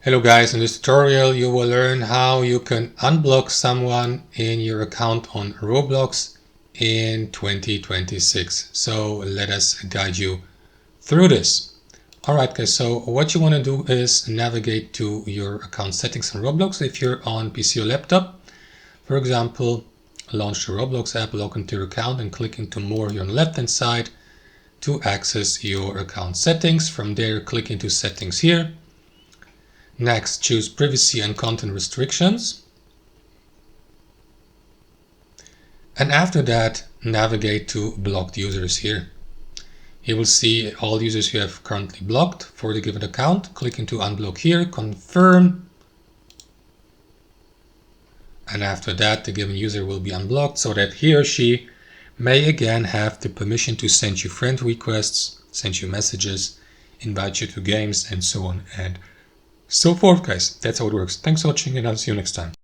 Hello guys, in this tutorial you will learn how you can unblock someone in your account on Roblox in 2026. So let us guide you through this. Alright guys, so what you want to do is navigate to your account settings on Roblox if you're on PC or laptop. For example, launch the Roblox app, log into your account and click into more here on the left hand side to access your account settings. From there click into settings here. Next, choose privacy and content restrictions. And after that, navigate to blocked users here. You will see all users you have currently blocked for the given account. Click into unblock here, confirm. And after that, the given user will be unblocked so that he or she may again have the permission to send you friend requests, send you messages, invite you to games, and so on and so forth, guys. That's how it works. Thanks for watching and I'll see you next time.